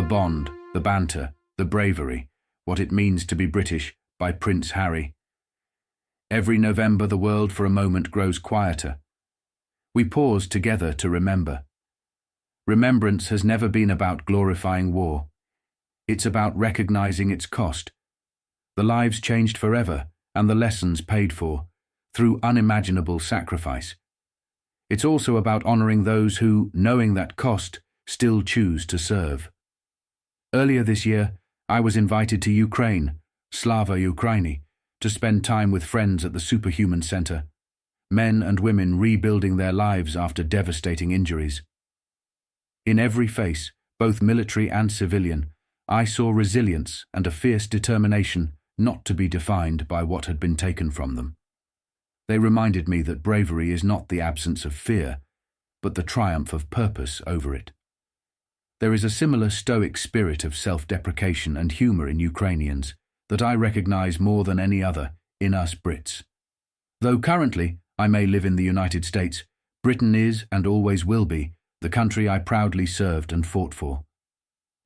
The Bond, the Banter, the Bravery, What It Means to be British by Prince Harry. Every November the world for a moment grows quieter. We pause together to remember. Remembrance has never been about glorifying war. It's about recognizing its cost. The lives changed forever and the lessons paid for, through unimaginable sacrifice. It's also about honoring those who, knowing that cost, still choose to serve. Earlier this year, I was invited to Ukraine, Slava Ukraini, to spend time with friends at the Superhuman Center, men and women rebuilding their lives after devastating injuries. In every face, both military and civilian, I saw resilience and a fierce determination not to be defined by what had been taken from them. They reminded me that bravery is not the absence of fear, but the triumph of purpose over it. There is a similar stoic spirit of self-deprecation and humor in Ukrainians that I recognize more than any other in us Brits. Though currently I may live in the United States, Britain is, and always will be, the country I proudly served and fought for.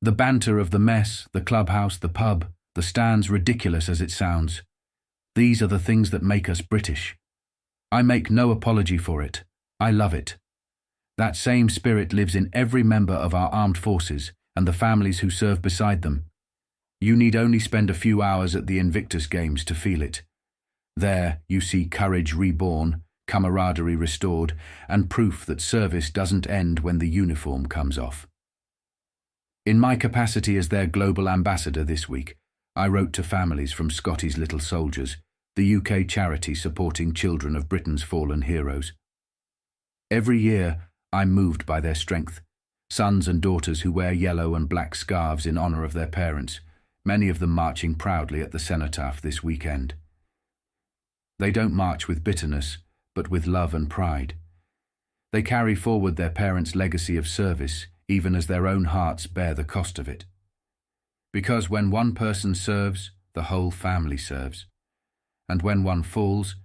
The banter of the mess, the clubhouse, the pub, the stands, ridiculous as it sounds. These are the things that make us British. I make no apology for it. I love it. That same spirit lives in every member of our armed forces and the families who serve beside them. You need only spend a few hours at the Invictus Games to feel it. There you see courage reborn, camaraderie restored, and proof that service doesn't end when the uniform comes off. In my capacity as their global ambassador this week, I wrote to families from Scotty's Little Soldiers, the UK charity supporting children of Britain's fallen heroes. Every year, I'm moved by their strength. Sons and daughters who wear yellow and black scarves in honour of their parents, many of them marching proudly at the cenotaph this weekend. They don't march with bitterness, but with love and pride. They carry forward their parents' legacy of service, even as their own hearts bear the cost of it. Because when one person serves, the whole family serves. And when one falls,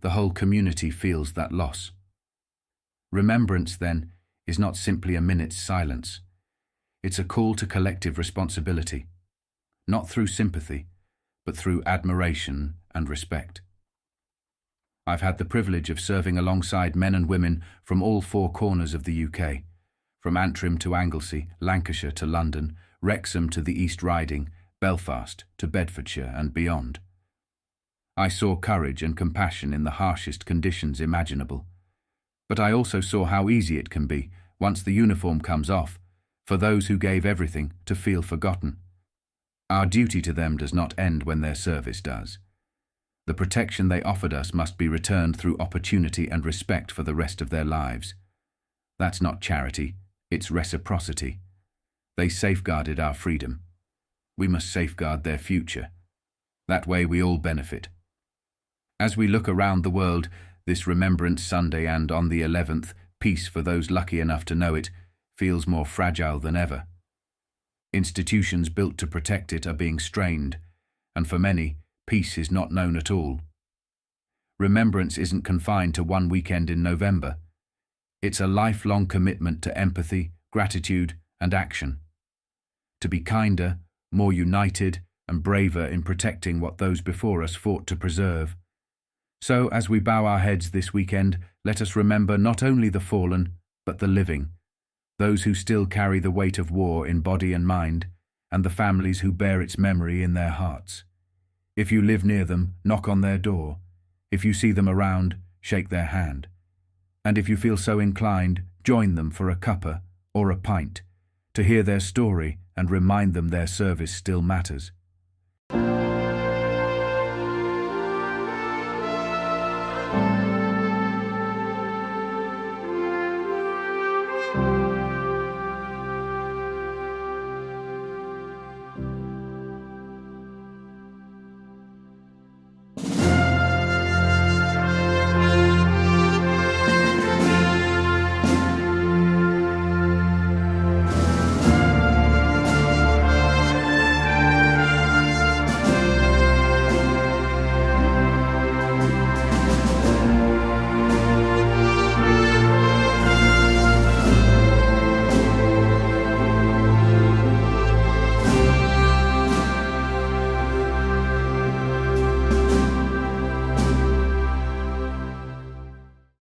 the whole community feels that loss. Remembrance, then, is not simply a minute's silence. It's a call to collective responsibility, not through sympathy, but through admiration and respect. I've had the privilege of serving alongside men and women from all four corners of the UK, from Antrim to Anglesey, Lancashire to London, Wrexham to the East Riding, Belfast to Bedfordshire and beyond. I saw courage and compassion in the harshest conditions imaginable. But I also saw how easy it can be, once the uniform comes off, for those who gave everything to feel forgotten. Our duty to them does not end when their service does. The protection they offered us must be returned through opportunity and respect for the rest of their lives. That's not charity, it's reciprocity. They safeguarded our freedom. We must safeguard their future. That way we all benefit. As we look around the world, this Remembrance Sunday and on the 11th, peace for those lucky enough to know it, feels more fragile than ever. Institutions built to protect it are being strained, and for many, peace is not known at all. Remembrance isn't confined to one weekend in November. It's a lifelong commitment to empathy, gratitude, and action. To be kinder, more united, and braver in protecting what those before us fought to preserve. So, as we bow our heads this weekend, let us remember not only the fallen, but the living, those who still carry the weight of war in body and mind, and the families who bear its memory in their hearts. If you live near them, knock on their door. If you see them around, shake their hand. And if you feel so inclined, join them for a cuppa or a pint, to hear their story and remind them their service still matters.